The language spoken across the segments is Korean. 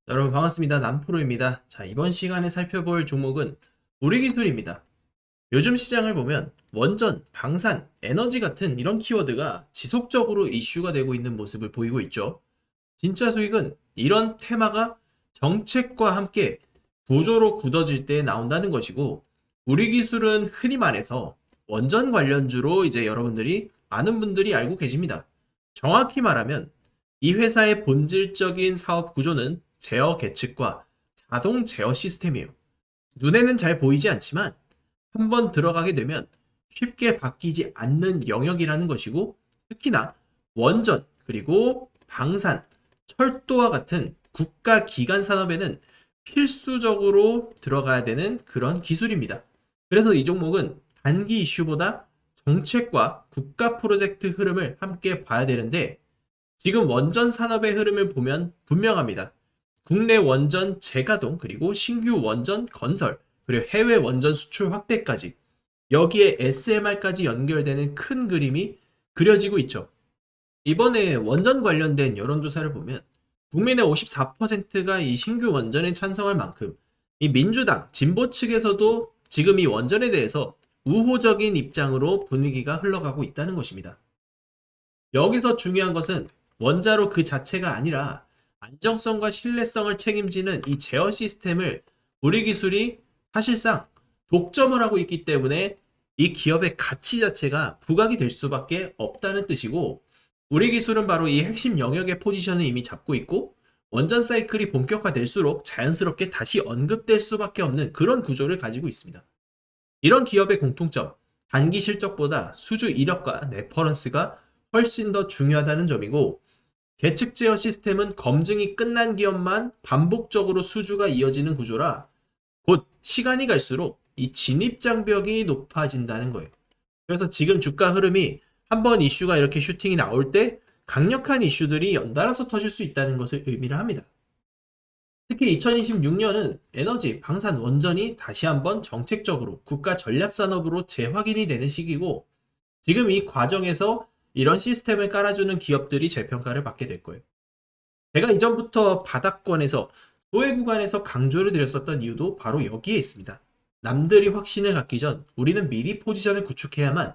여러분 반갑습니다. 남프로입니다. 자, 이번 시간에 살펴볼 종목은 우리기술입니다. 요즘 시장을 보면 원전, 방산, 에너지 같은 이런 키워드가 지속적으로 이슈가 되고 있는 모습을 보이고 있죠. 진짜 수익은 이런 테마가 정책과 함께 구조로 굳어질 때 나온다는 것이고, 우리기술은 흔히 말해서 원전 관련주로 이제 여러분들이 많은 분들이 알고 계십니다. 정확히 말하면 이 회사의 본질적인 사업 구조는 제어 계측과 자동 제어 시스템이에요. 눈에는 잘 보이지 않지만 한번 들어가게 되면 쉽게 바뀌지 않는 영역이라는 것이고, 특히나 원전, 그리고 방산, 철도와 같은 국가 기관 산업에는 필수적으로 들어가야 되는 그런 기술입니다. 그래서 이 종목은 단기 이슈보다 정책과 국가 프로젝트 흐름을 함께 봐야 되는데, 지금 원전 산업의 흐름을 보면 분명합니다. 국내 원전 재가동, 그리고 신규 원전 건설, 그리고 해외 원전 수출 확대까지, 여기에 SMR까지 연결되는 큰 그림이 그려지고 있죠. 이번에 원전 관련된 여론조사를 보면 국민의 54%가 이 신규 원전에 찬성할 만큼 이 민주당 진보 측에서도 지금 이 원전에 대해서 우호적인 입장으로 분위기가 흘러가고 있다는 것입니다. 여기서 중요한 것은 원자로 그 자체가 아니라 안정성과 신뢰성을 책임지는 이 제어 시스템을 우리 기술이 사실상 독점을 하고 있기 때문에 이 기업의 가치 자체가 부각이 될 수밖에 없다는 뜻이고, 우리 기술은 바로 이 핵심 영역의 포지션을 이미 잡고 있고, 원전 사이클이 본격화될수록 자연스럽게 다시 언급될 수밖에 없는 그런 구조를 가지고 있습니다. 이런 기업의 공통점, 단기 실적보다 수주 이력과 레퍼런스가 훨씬 더 중요하다는 점이고, 계측 제어 시스템은 검증이 끝난 기업만 반복적으로 수주가 이어지는 구조라 곧 시간이 갈수록 이 진입 장벽이 높아진다는 거예요. 그래서 지금 주가 흐름이 한번 이슈가 이렇게 슈팅이 나올 때 강력한 이슈들이 연달아서 터질 수 있다는 것을 의미를 합니다. 특히 2026년은 에너지, 방산, 원전이 다시 한번 정책적으로 국가 전략 산업으로 재확인이 되는 시기고, 지금 이 과정에서 이런 시스템을 깔아주는 기업들이 재평가를 받게 될 거예요. 제가 이전부터 바닥권에서 소외 구간에서 강조를 드렸었던 이유도 바로 여기에 있습니다. 남들이 확신을 갖기 전 우리는 미리 포지션을 구축해야만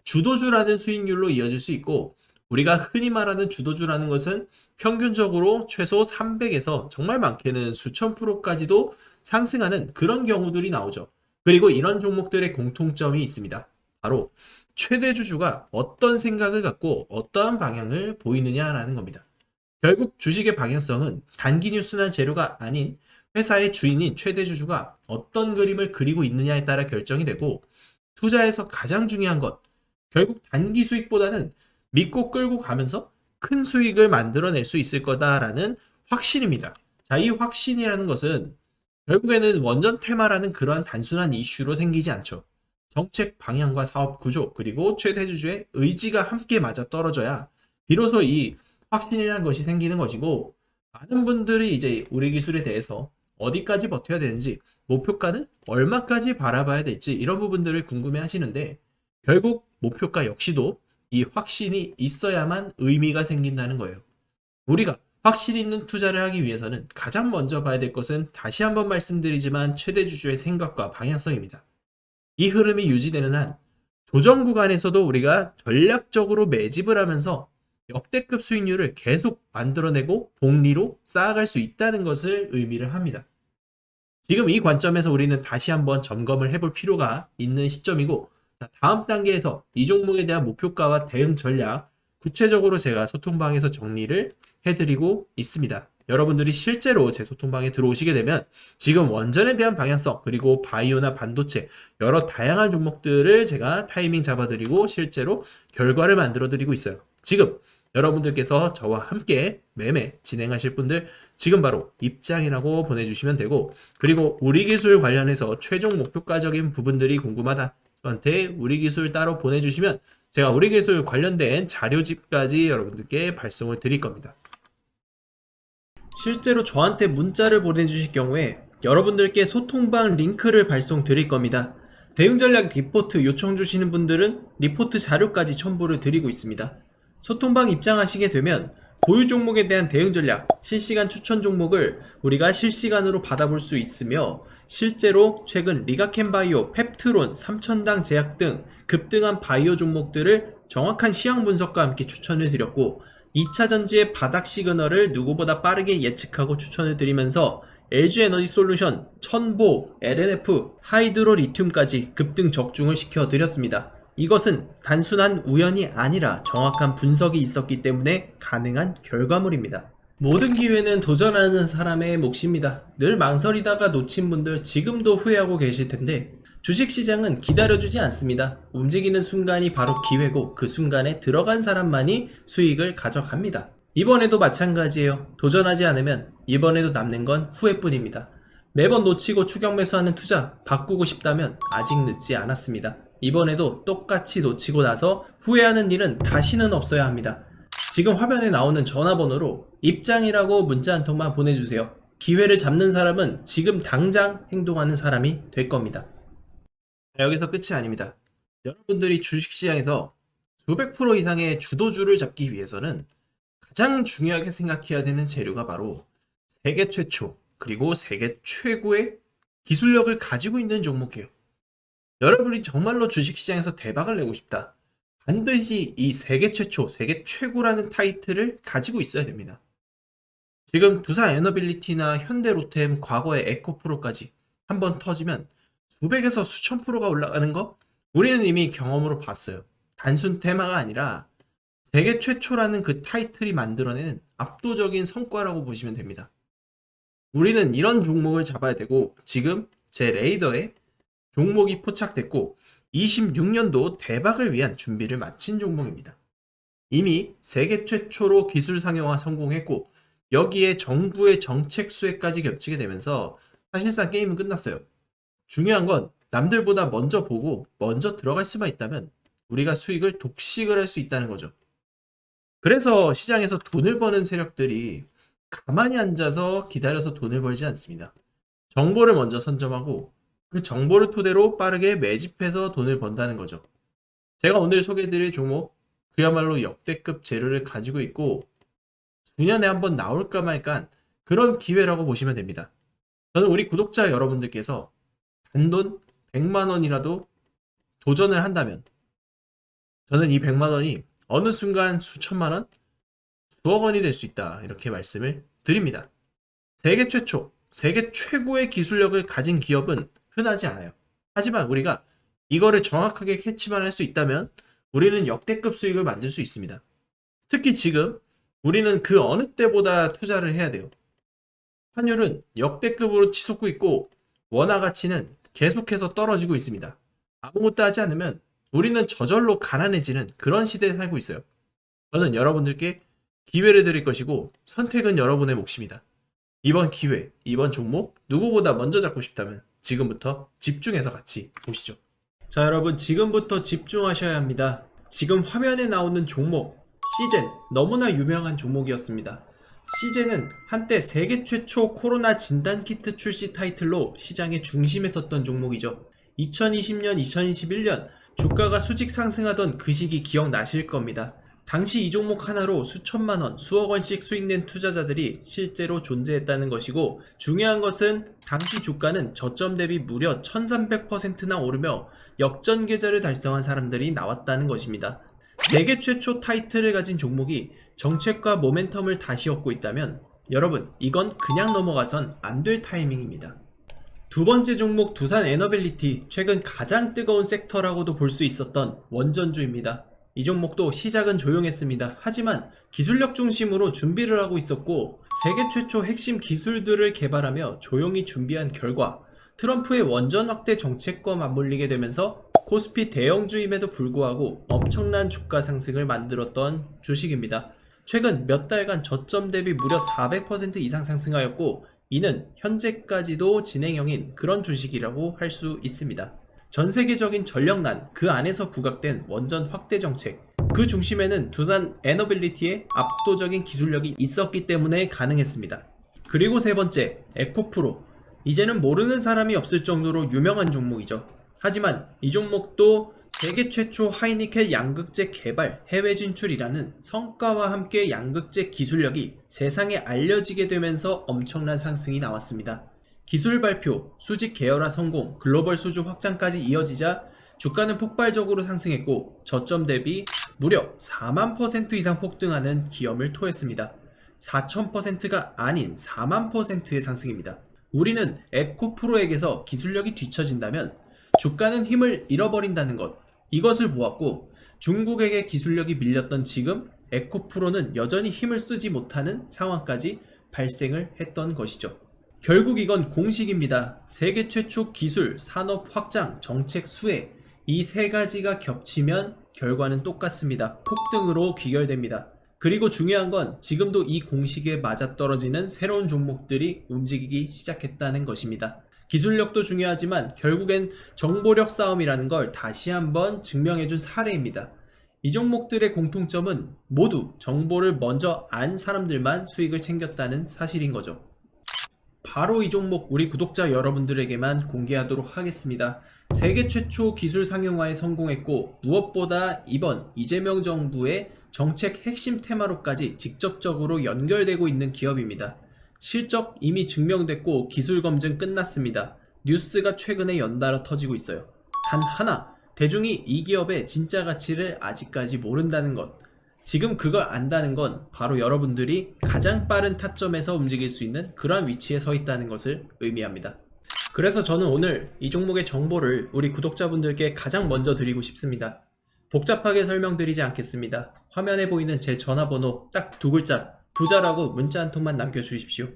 주도주라는 수익률로 이어질 수 있고, 우리가 흔히 말하는 주도주라는 것은 평균적으로 최소 300에서 정말 많게는 수천 프로까지도 상승하는 그런 경우들이 나오죠. 그리고 이런 종목들의 공통점이 있습니다. 바로 최대 주주가 어떤 생각을 갖고 어떠한 방향을 보이느냐라는 겁니다. 결국 주식의 방향성은 단기 뉴스나 재료가 아닌 회사의 주인인 최대 주주가 어떤 그림을 그리고 있느냐에 따라 결정이 되고, 투자에서 가장 중요한 것, 결국 단기 수익보다는 믿고 끌고 가면서 큰 수익을 만들어낼 수 있을 거다라는 확신입니다. 자, 이 확신이라는 것은 결국에는 원전 테마라는 그러한 단순한 이슈로 생기지 않죠. 정책 방향과 사업 구조, 그리고 최대 주주의 의지가 함께 맞아 떨어져야 비로소 이 확신이라는 것이 생기는 것이고, 많은 분들이 이제 우리 기술에 대해서 어디까지 버텨야 되는지, 목표가는 얼마까지 바라봐야 될지 이런 부분들을 궁금해 하시는데, 결국 목표가 역시도 이 확신이 있어야만 의미가 생긴다는 거예요. 우리가 확신 있는 투자를 하기 위해서는 가장 먼저 봐야 될 것은 다시 한번 말씀드리지만 최대 주주의 생각과 방향성입니다. 이 흐름이 유지되는 한 조정 구간에서도 우리가 전략적으로 매집을 하면서 역대급 수익률을 계속 만들어내고 복리로 쌓아갈 수 있다는 것을 의미를 합니다. 지금 이 관점에서 우리는 다시 한번 점검을 해볼 필요가 있는 시점이고, 다음 단계에서 이 종목에 대한 목표가와 대응 전략 구체적으로 제가 소통방에서 정리를 해드리고 있습니다. 여러분들이 실제로 제 소통방에 들어오시게 되면 지금 원전에 대한 방향성, 그리고 바이오나 반도체 여러 다양한 종목들을 제가 타이밍 잡아드리고 실제로 결과를 만들어 드리고 있어요. 지금 여러분들께서 저와 함께 매매 진행하실 분들 지금 바로 입장이라고 보내주시면 되고, 그리고 우리 기술 관련해서 최종 목표가적인 부분들이 궁금하다, 저한테 우리 기술 따로 보내주시면 제가 우리 기술 관련된 자료집까지 여러분들께 발송을 드릴 겁니다. 실제로 저한테 문자를 보내주실 경우에 여러분들께 소통방 링크를 발송 드릴 겁니다. 대응 전략 리포트 요청 주시는 분들은 리포트 자료까지 첨부를 드리고 있습니다. 소통방 입장하시게 되면 보유 종목에 대한 대응 전략, 실시간 추천 종목을 우리가 실시간으로 받아볼 수 있으며 실제로 최근 리가켄바이오, 펩트론, 삼천당 제약 등 급등한 바이오 종목들을 정확한 시황 분석과 함께 추천을 드렸고 2차전지의 바닥 시그널을 누구보다 빠르게 예측하고 추천을 드리면서 LG에너지솔루션, 천보, LNF, 하이드로 리튬까지 급등 적중을 시켜드렸습니다. 이것은 단순한 우연이 아니라 정확한 분석이 있었기 때문에 가능한 결과물입니다. 모든 기회는 도전하는 사람의 몫입니다. 늘 망설이다가 놓친 분들 지금도 후회하고 계실 텐데 주식시장은 기다려주지 않습니다. 움직이는 순간이 바로 기회고 그 순간에 들어간 사람만이 수익을 가져갑니다. 이번에도 마찬가지예요. 도전하지 않으면 이번에도 남는 건 후회뿐입니다. 매번 놓치고 추격 매수하는 투자 바꾸고 싶다면 아직 늦지 않았습니다. 이번에도 똑같이 놓치고 나서 후회하는 일은 다시는 없어야 합니다. 지금 화면에 나오는 전화번호로 입장이라고 문자 한 통만 보내주세요. 기회를 잡는 사람은 지금 당장 행동하는 사람이 될 겁니다. 여기서 끝이 아닙니다. 여러분들이 주식시장에서 수백 프로 이상의 주도주를 잡기 위해서는 가장 중요하게 생각해야 되는 재료가 바로 세계 최초 그리고 세계 최고의 기술력을 가지고 있는 종목이에요. 여러분이 정말로 주식시장에서 대박을 내고 싶다. 반드시 이 세계 최초, 세계 최고라는 타이틀을 가지고 있어야 됩니다. 지금 두산 에너빌리티나 현대로템, 과거의 에코프로까지 한번 터지면 수백에서 수천 프로가 올라가는 거 우리는 이미 경험으로 봤어요. 단순 테마가 아니라 세계 최초라는 그 타이틀이 만들어내는 압도적인 성과라고 보시면 됩니다. 우리는 이런 종목을 잡아야 되고 지금 제 레이더에 종목이 포착됐고 26년도 대박을 위한 준비를 마친 종목입니다. 이미 세계 최초로 기술 상용화 성공했고 여기에 정부의 정책 수혜까지 겹치게 되면서 사실상 게임은 끝났어요. 중요한 건 남들보다 먼저 보고 먼저 들어갈 수만 있다면 우리가 수익을 독식을 할 수 있다는 거죠. 그래서 시장에서 돈을 버는 세력들이 가만히 앉아서 기다려서 돈을 벌지 않습니다. 정보를 먼저 선점하고 그 정보를 토대로 빠르게 매집해서 돈을 번다는 거죠. 제가 오늘 소개해드릴 종목 그야말로 역대급 재료를 가지고 있고 수년에 한번 나올까 말까 그런 기회라고 보시면 됩니다. 저는 우리 구독자 여러분들께서 단돈 100만원이라도 도전을 한다면 저는 이 100만원이 어느 순간 수천만원, 수억원이 될 수 있다 이렇게 말씀을 드립니다. 세계 최초, 세계 최고의 기술력을 가진 기업은 흔하지 않아요. 하지만 우리가 이거를 정확하게 캐치만 할 수 있다면 우리는 역대급 수익을 만들 수 있습니다. 특히 지금 우리는 그 어느 때보다 투자를 해야 돼요. 환율은 역대급으로 치솟고 있고 원화 가치는 계속해서 떨어지고 있습니다. 아무것도 하지 않으면 우리는 저절로 가난해지는 그런 시대에 살고 있어요. 저는 여러분들께 기회를 드릴 것이고 선택은 여러분의 몫입니다. 이번 기회, 이번 종목 누구보다 먼저 잡고 싶다면 지금부터 집중해서 같이 보시죠. 자, 여러분 지금부터 집중하셔야 합니다. 지금 화면에 나오는 종목 시젠, 너무나 유명한 종목이었습니다. 시젠은 한때 세계 최초 코로나 진단키트 출시 타이틀로 시장의 중심에 섰던 종목이죠. 2020년, 2021년 주가가 수직 상승하던 그 시기 기억나실 겁니다. 당시 이 종목 하나로 수천만원, 수억원씩 수익낸 투자자들이 실제로 존재했다는 것이고 중요한 것은 당시 주가는 저점 대비 무려 1300%나 오르며 역전 계좌를 달성한 사람들이 나왔다는 것입니다. 세계 최초 타이틀을 가진 종목이 정책과 모멘텀을 다시 얻고 있다면 여러분 이건 그냥 넘어가선 안 될 타이밍입니다. 두 번째 종목 두산 에너빌리티, 최근 가장 뜨거운 섹터라고도 볼 수 있었던 원전주입니다. 이 종목도 시작은 조용했습니다. 하지만 기술력 중심으로 준비를 하고 있었고 세계 최초 핵심 기술들을 개발하며 조용히 준비한 결과 트럼프의 원전 확대 정책과 맞물리게 되면서 코스피 대형주임에도 불구하고 엄청난 주가 상승을 만들었던 주식입니다. 최근 몇 달간 저점 대비 무려 400% 이상 상승하였고 이는 현재까지도 진행형인 그런 주식이라고 할 수 있습니다. 전 세계적인 전력난 그 안에서 부각된 원전 확대 정책 그 중심에는 두산 에너빌리티의 압도적인 기술력이 있었기 때문에 가능했습니다. 그리고 세 번째 에코프로, 이제는 모르는 사람이 없을 정도로 유명한 종목이죠. 하지만 이 종목도 세계 최초 하이니켈 양극재 개발, 해외 진출이라는 성과와 함께 양극재 기술력이 세상에 알려지게 되면서 엄청난 상승이 나왔습니다. 기술 발표, 수직 계열화 성공, 글로벌 수주 확장까지 이어지자 주가는 폭발적으로 상승했고 저점 대비 무려 4만% 이상 폭등하는 기염을 토했습니다. 4000%가 아닌 4만%의 상승입니다. 우리는 에코프로에게서 기술력이 뒤처진다면 주가는 힘을 잃어버린다는 것, 이것을 보았고 중국에게 기술력이 밀렸던 지금 에코프로는 여전히 힘을 쓰지 못하는 상황까지 발생을 했던 것이죠. 결국 이건 공식입니다. 세계 최초 기술, 산업 확장, 정책 수혜, 이 세 가지가 겹치면 결과는 똑같습니다. 폭등으로 귀결됩니다. 그리고 중요한 건 지금도 이 공식에 맞아떨어지는 새로운 종목들이 움직이기 시작했다는 것입니다. 기술력도 중요하지만 결국엔 정보력 싸움이라는 걸 다시 한번 증명해준 사례입니다. 이 종목들의 공통점은 모두 정보를 먼저 안 사람들만 수익을 챙겼다는 사실인 거죠. 바로 이 종목 우리 구독자 여러분들에게만 공개하도록 하겠습니다. 세계 최초 기술 상용화에 성공했고 무엇보다 이번 이재명 정부의 정책 핵심 테마로까지 직접적으로 연결되고 있는 기업입니다. 실적 이미 증명됐고 기술 검증 끝났습니다. 뉴스가 최근에 연달아 터지고 있어요. 단 하나, 대중이 이 기업의 진짜 가치를 아직까지 모른다는 것. 지금 그걸 안다는 건 바로 여러분들이 가장 빠른 타점에서 움직일 수 있는 그러한 위치에 서 있다는 것을 의미합니다. 그래서 저는 오늘 이 종목의 정보를 우리 구독자분들께 가장 먼저 드리고 싶습니다. 복잡하게 설명드리지 않겠습니다. 화면에 보이는 제 전화번호 딱 두 글자, 부자라고 문자 한 통만 남겨주십시오.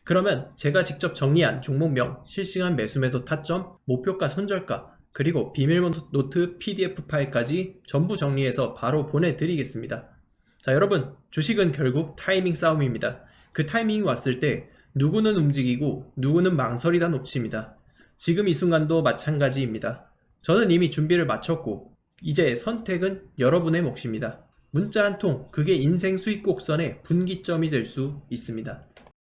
그러면 제가 직접 정리한 종목명, 실시간 매수매도 타점, 목표가 손절가, 그리고 비밀 노트 PDF 파일까지 전부 정리해서 바로 보내드리겠습니다. 자, 여러분, 주식은 결국 타이밍 싸움입니다. 그 타이밍이 왔을 때 누구는 움직이고 누구는 망설이다 놓칩니다. 지금 이 순간도 마찬가지입니다. 저는 이미 준비를 마쳤고 이제 선택은 여러분의 몫입니다. 문자 한 통, 그게 인생 수익 곡선의 분기점이 될 수 있습니다.